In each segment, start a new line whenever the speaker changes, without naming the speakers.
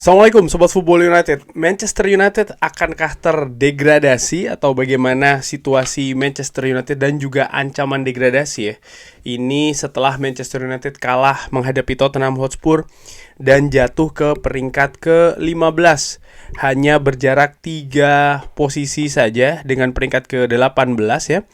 Assalamualaikum Sobat Football United. Manchester United akankah terdegradasi atau bagaimana situasi Manchester United dan juga ancaman degradasi ya? Ini setelah Manchester United kalah menghadapi Tottenham Hotspur dan jatuh ke peringkat ke-15. Hanya berjarak 3 posisi saja dengan peringkat ke-18 ya.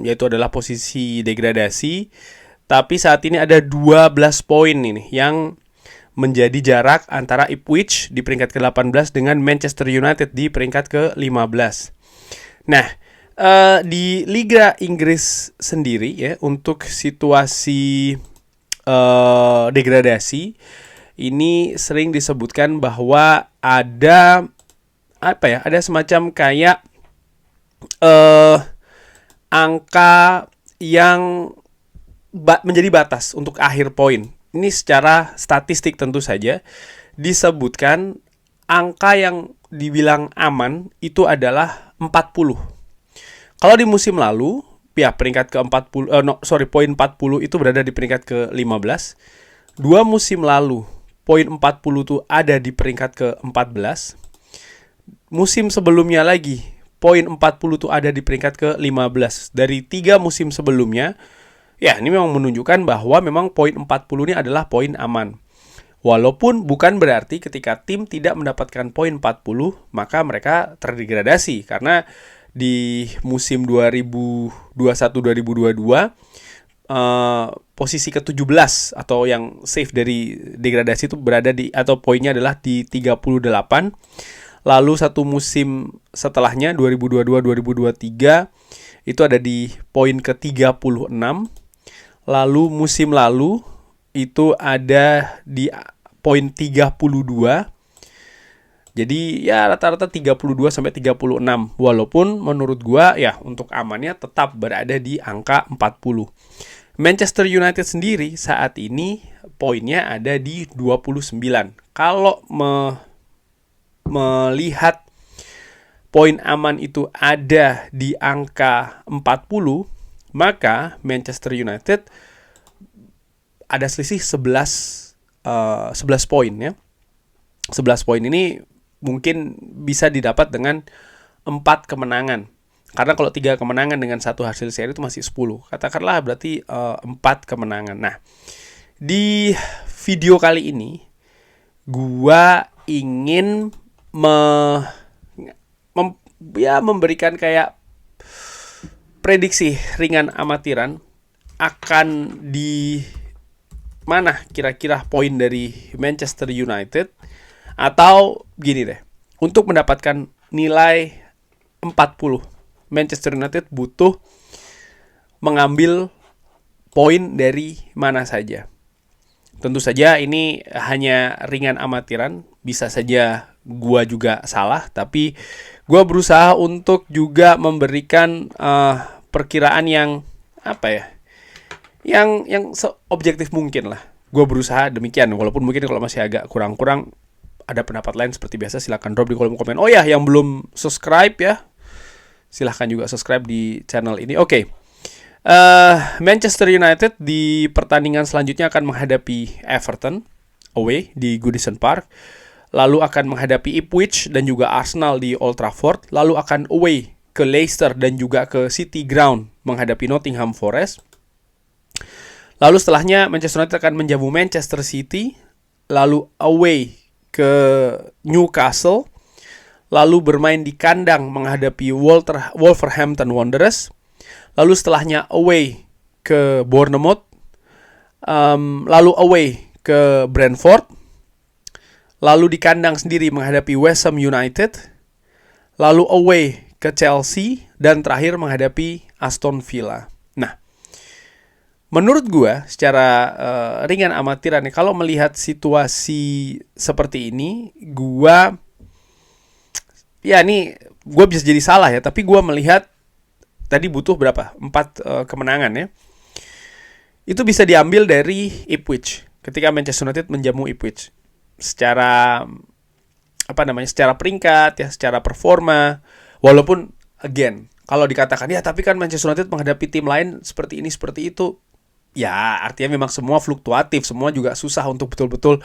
Yaitu adalah posisi degradasi. Tapi saat ini ada 12 poin ini yang menjadi jarak antara Ipswich di peringkat ke-18 dengan Manchester United di peringkat ke-15. Nah, di Liga Inggris sendiri ya, untuk situasi degradasi ini sering disebutkan bahwa ada ada semacam kayak angka yang menjadi batas untuk akhir poin. Ini secara statistik tentu saja disebutkan angka yang dibilang aman itu adalah 40. Kalau di musim lalu, ya peringkat ke-40 poin 40 itu berada di peringkat ke-15. 2 musim lalu, poin 40 itu ada di peringkat ke-14. Musim sebelumnya lagi, poin 40 itu ada di peringkat ke-15. Dari 3 musim sebelumnya, ya, ini memang menunjukkan bahwa memang poin 40 ini adalah poin aman. Walaupun bukan berarti ketika tim tidak mendapatkan poin 40, maka mereka terdegradasi. Karena di musim 2021-2022, posisi ke-17 atau yang safe dari degradasi itu berada di, atau poinnya adalah di 38. Lalu satu musim setelahnya, 2022-2023, itu ada di poin ke-36. Lalu musim lalu itu ada di poin 32. Jadi ya rata-rata 32 sampai 36. Walaupun menurut gua ya untuk amannya tetap berada di angka 40. Manchester United sendiri saat ini poinnya ada di 29. Kalau melihat poin aman itu ada di angka 40, maka Manchester United ada selisih 11 poin ya. 11 poin ini mungkin bisa didapat dengan 4 kemenangan. Karena kalau 3 kemenangan dengan 1 hasil seri itu masih 10. Katakanlah berarti 4 kemenangan. Nah, di video kali ini gua ingin memberikan kayak prediksi ringan amatiran akan di mana kira-kira poin dari Manchester United, atau gini deh, untuk mendapatkan nilai 40, Manchester United butuh mengambil poin dari mana saja. Tentu saja ini hanya ringan amatiran, bisa saja gua juga salah, tapi gua berusaha untuk juga memberikan perkiraan yang yang seobjektif mungkin lah. Gua berusaha demikian, walaupun mungkin kalau masih agak kurang-kurang, ada pendapat lain seperti biasa silahkan drop di kolom komen. Oh ya, yang belum subscribe ya, silahkan juga subscribe di channel ini. Oke. Manchester United di pertandingan selanjutnya akan menghadapi Everton away di Goodison Park, lalu akan menghadapi Ipswich dan juga Arsenal di Old Trafford, lalu akan away ke Leicester dan juga ke City Ground menghadapi Nottingham Forest. Lalu setelahnya Manchester United akan menjamu Manchester City, lalu away ke Newcastle, lalu bermain di kandang menghadapi Wolverhampton Wanderers. Lalu setelahnya away ke Bournemouth, lalu away ke Brentford, lalu di kandang sendiri menghadapi West Ham United, lalu away ke Chelsea, dan terakhir menghadapi Aston Villa. Nah, menurut gua secara ringan amatiran, kalau melihat situasi seperti ini, gua bisa jadi salah ya, tapi gua melihat tadi butuh berapa? 4 kemenangan ya. Itu bisa diambil dari Ipswich. Ketika Manchester United menjamu Ipswich. Secara secara peringkat ya, secara performa. Walaupun again, kalau dikatakan ya tapi kan Manchester United menghadapi tim lain seperti ini seperti itu. Ya, artinya memang semua fluktuatif, semua juga susah untuk betul-betul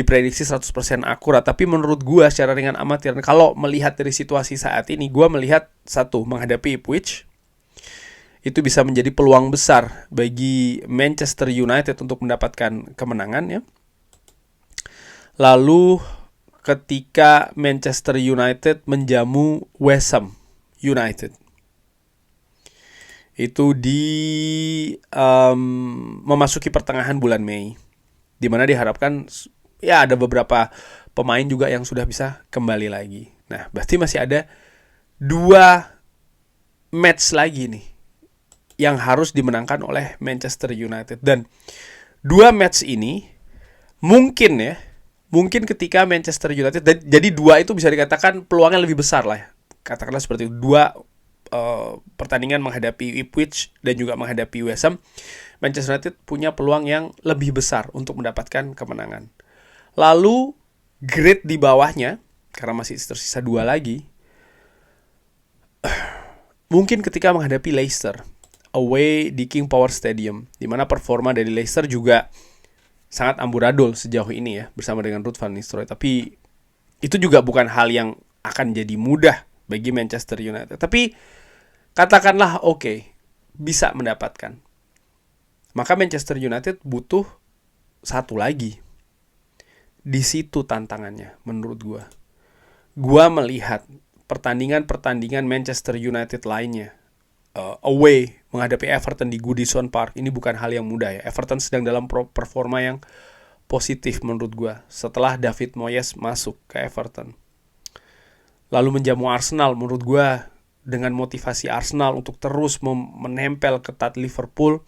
diprediksi 100% akurat. Tapi menurut gue secara ringan amatir, kalau melihat dari situasi saat ini, gue melihat satu, menghadapi Ipswich itu bisa menjadi peluang besar bagi Manchester United untuk mendapatkan kemenangan ya. Lalu ketika Manchester United menjamu West Ham United, itu di memasuki pertengahan bulan Mei, di mana diharapkan ya ada beberapa pemain juga yang sudah bisa kembali lagi. Nah, berarti masih ada 2 match lagi nih yang harus dimenangkan oleh Manchester United. Dan 2 match ini mungkin ketika Manchester United, jadi 2 itu bisa dikatakan peluangnya lebih besar lah ya. Katakanlah seperti itu, 2 pertandingan menghadapi Ipswich dan juga menghadapi West Ham, Manchester United punya peluang yang lebih besar untuk mendapatkan kemenangan. Lalu grade di bawahnya, karena masih tersisa 2 lagi, mungkin ketika menghadapi Leicester away di King Power Stadium, di mana performa dari Leicester juga sangat amburadul sejauh ini ya, bersama dengan Ruud van Nistelrooy. Tapi itu juga bukan hal yang akan jadi mudah bagi Manchester United. Tapi katakanlah oke, bisa mendapatkan. Maka Manchester United butuh 1 lagi. Di situ tantangannya menurut gue. Gue melihat pertandingan Manchester United lainnya, away menghadapi Everton di Goodison Park, ini bukan hal yang mudah ya. Everton sedang dalam performa yang positif menurut gue setelah David Moyes masuk ke Everton. Lalu menjamu Arsenal, menurut gue dengan motivasi Arsenal untuk terus menempel ketat Liverpool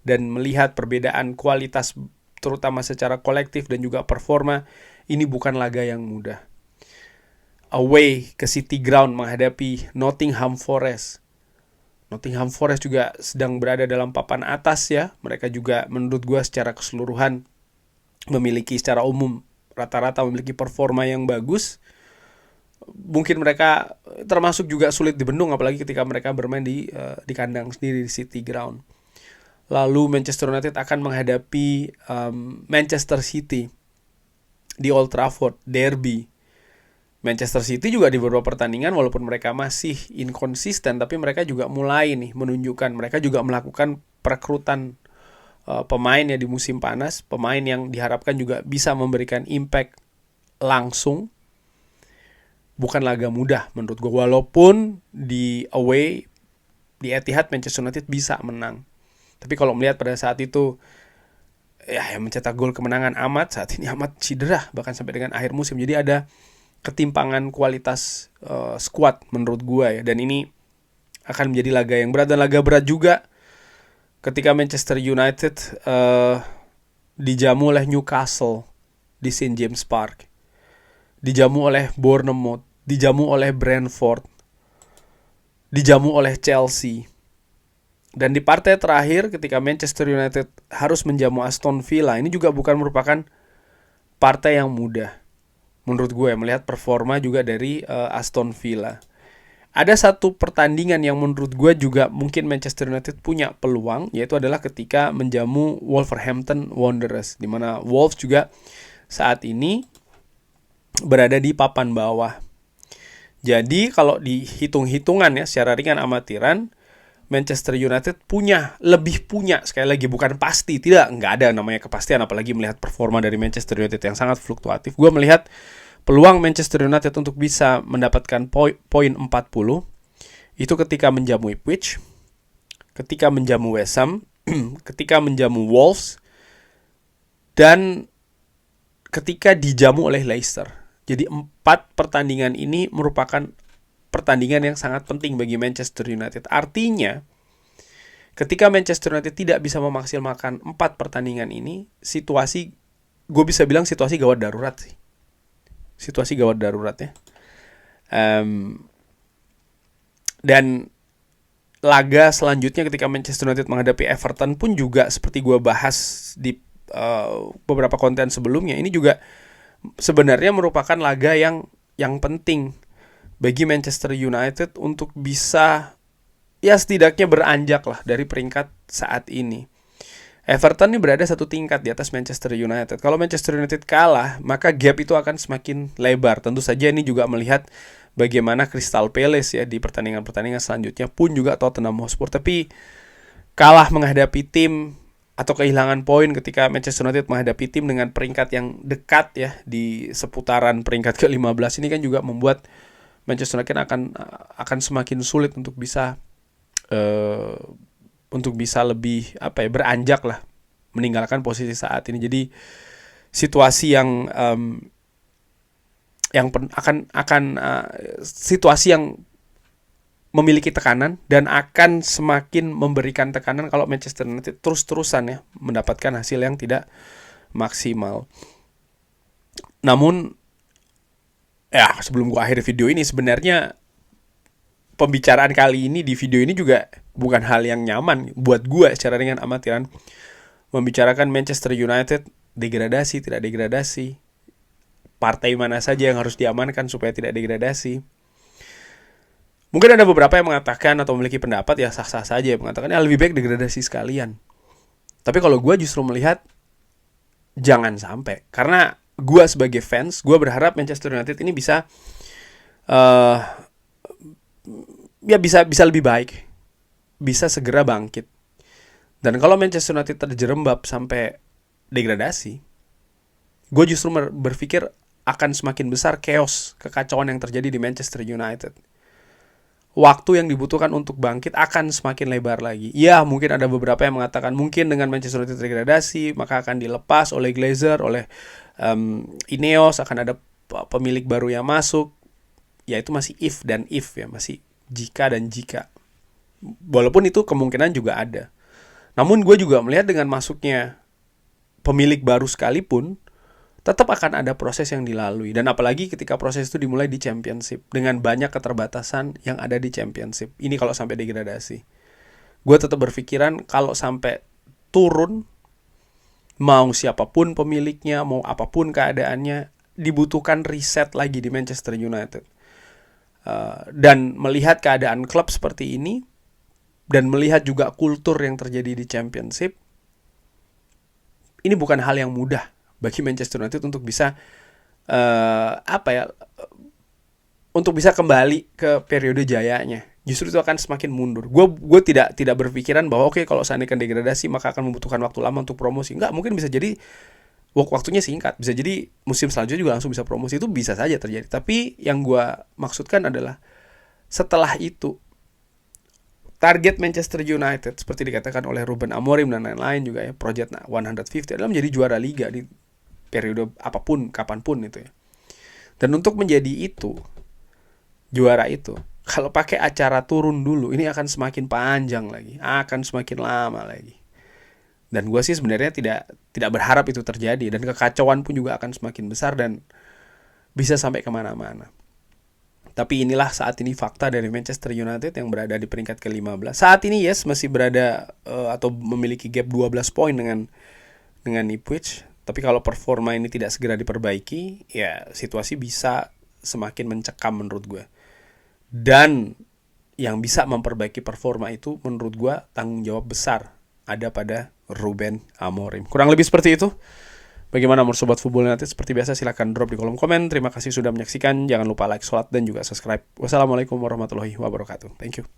dan melihat perbedaan kualitas terutama secara kolektif dan juga performa, ini bukan laga yang mudah. Away ke City Ground menghadapi Nottingham Forest. Nottingham Forest juga sedang berada dalam papan atas ya. Mereka juga menurut gue secara keseluruhan memiliki secara umum rata-rata memiliki performa yang bagus. Mungkin mereka termasuk juga sulit dibendung, apalagi ketika mereka bermain di kandang sendiri di City Ground. Lalu Manchester United akan menghadapi Manchester City di Old Trafford, derby. Manchester City juga di beberapa pertandingan walaupun mereka masih inkonsisten, tapi mereka juga mulai nih menunjukkan, mereka juga melakukan perekrutan pemain ya di musim panas, pemain yang diharapkan juga bisa memberikan impact langsung. Bukan laga mudah menurut gue, walaupun di away di Etihad Manchester United bisa menang. Tapi kalau melihat pada saat itu ya yang mencetak gol kemenangan Ahmad, saat ini Ahmad cedera bahkan sampai dengan akhir musim. Jadi ada ketimpangan kualitas squad menurut gue ya. Dan ini akan menjadi laga yang berat, dan laga berat juga ketika Manchester United dijamu oleh Newcastle di St. James Park, dijamu oleh Bournemouth, dijamu oleh Brentford, dijamu oleh Chelsea. Dan di partai terakhir ketika Manchester United harus menjamu Aston Villa, ini juga bukan merupakan partai yang mudah menurut gue, melihat performa juga dari Aston Villa. Ada satu pertandingan yang menurut gue juga mungkin Manchester United punya peluang, yaitu adalah ketika menjamu Wolverhampton Wanderers, di mana Wolves juga saat ini berada di papan bawah. Jadi kalau dihitung-hitungan ya secara ringan amatiran, Manchester United lebih punya, sekali lagi bukan pasti, nggak ada namanya kepastian, apalagi melihat performa dari Manchester United yang sangat fluktuatif. Gue melihat peluang Manchester United untuk bisa mendapatkan poin 40 itu ketika menjamu Ipswich, ketika menjamu West Ham, ketika menjamu Wolves, dan ketika dijamu oleh Leicester. Jadi 4 pertandingan ini merupakan pertandingan yang sangat penting bagi Manchester United. Artinya, ketika Manchester United tidak bisa memaksimalkan 4 pertandingan ini, gue bisa bilang situasi gawat darurat sih. Situasi gawat darurat ya. Dan laga selanjutnya ketika Manchester United menghadapi Everton pun juga seperti gue bahas di beberapa konten sebelumnya, ini juga sebenarnya merupakan laga yang penting bagi Manchester United untuk bisa ya setidaknya beranjak lah dari peringkat saat ini. Everton ini berada satu tingkat di atas Manchester United. Kalau Manchester United kalah, maka gap itu akan semakin lebar. Tentu saja ini juga melihat bagaimana Crystal Palace ya di pertandingan-pertandingan selanjutnya, pun juga Tottenham Hotspur. Tapi kalah menghadapi tim atau kehilangan poin ketika Manchester United menghadapi tim dengan peringkat yang dekat ya di seputaran peringkat ke-15 ini kan juga membuat Manchester United akan semakin sulit untuk bisa lebih beranjak lah meninggalkan posisi saat ini. Jadi situasi situasi yang memiliki tekanan dan akan semakin memberikan tekanan kalau Manchester United terus-terusan ya mendapatkan hasil yang tidak maksimal. Namun ya sebelum gua akhiri video ini, sebenarnya pembicaraan kali ini di video ini juga bukan hal yang nyaman buat gue secara ringan amatiran. Membicarakan Manchester United degradasi, tidak degradasi, partai mana saja yang harus diamankan supaya tidak degradasi. Mungkin ada beberapa yang mengatakan atau memiliki pendapat ya sah-sah saja, mengatakan ya lebih baik degradasi sekalian. Tapi kalau gue justru melihat jangan sampai, karena gue sebagai fans, gue berharap Manchester United ini bisa bisa lebih baik, bisa segera bangkit. Dan kalau Manchester United terjerembab sampai degradasi, gue justru berpikir akan semakin besar chaos, kekacauan yang terjadi di Manchester United. Waktu yang dibutuhkan untuk bangkit akan semakin lebar lagi. Ya, mungkin ada beberapa yang mengatakan mungkin dengan Manchester United degradasi, maka akan dilepas oleh Glazer, oleh Ineos, akan ada pemilik baru yang masuk. Ya, itu masih if dan if ya, masih jika dan jika. Walaupun itu kemungkinan juga ada. Namun gue juga melihat dengan masuknya pemilik baru sekalipun, tetap akan ada proses yang dilalui. Dan apalagi ketika proses itu dimulai di Championship, dengan banyak keterbatasan yang ada di Championship. Ini kalau sampai degradasi. Gue tetap berpikiran kalau sampai turun, mau siapapun pemiliknya, mau apapun keadaannya, dibutuhkan riset lagi di Manchester United. Dan melihat keadaan klub seperti ini, dan melihat juga kultur yang terjadi di Championship, ini bukan hal yang mudah bagi Manchester United untuk bisa untuk bisa kembali ke periode jayanya. Justru itu akan semakin mundur. Gue tidak berpikiran bahwa oke, kalau seandainya degradasi maka akan membutuhkan waktu lama untuk promosi. Enggak, mungkin bisa jadi waktunya singkat, bisa jadi musim selanjutnya juga langsung bisa promosi, itu bisa saja terjadi. Tapi yang gue maksudkan adalah setelah itu target Manchester United seperti dikatakan oleh Ruben Amorim dan lain-lain juga ya, Project 150 adalah menjadi juara liga di periode apapun, kapanpun itu ya. Dan untuk menjadi itu, juara itu, kalau pakai acara turun dulu, ini akan semakin panjang lagi, akan semakin lama lagi. Dan gue sih sebenarnya tidak berharap itu terjadi, dan kekacauan pun juga akan semakin besar dan bisa sampai kemana-mana. Tapi inilah saat ini fakta dari Manchester United yang berada di peringkat ke-15. Saat ini yes masih berada atau memiliki gap 12 poin dengan Ipswich. Tapi kalau performa ini tidak segera diperbaiki, ya situasi bisa semakin mencekam menurut gue. Dan yang bisa memperbaiki performa itu menurut gue tanggung jawab besar ada pada Ruben Amorim. Kurang lebih seperti itu. Bagaimana menurut Sobat Football United? Seperti biasa silahkan drop di kolom komen. Terima kasih sudah menyaksikan. Jangan lupa like, share, dan juga subscribe. Wassalamualaikum warahmatullahi wabarakatuh. Thank you.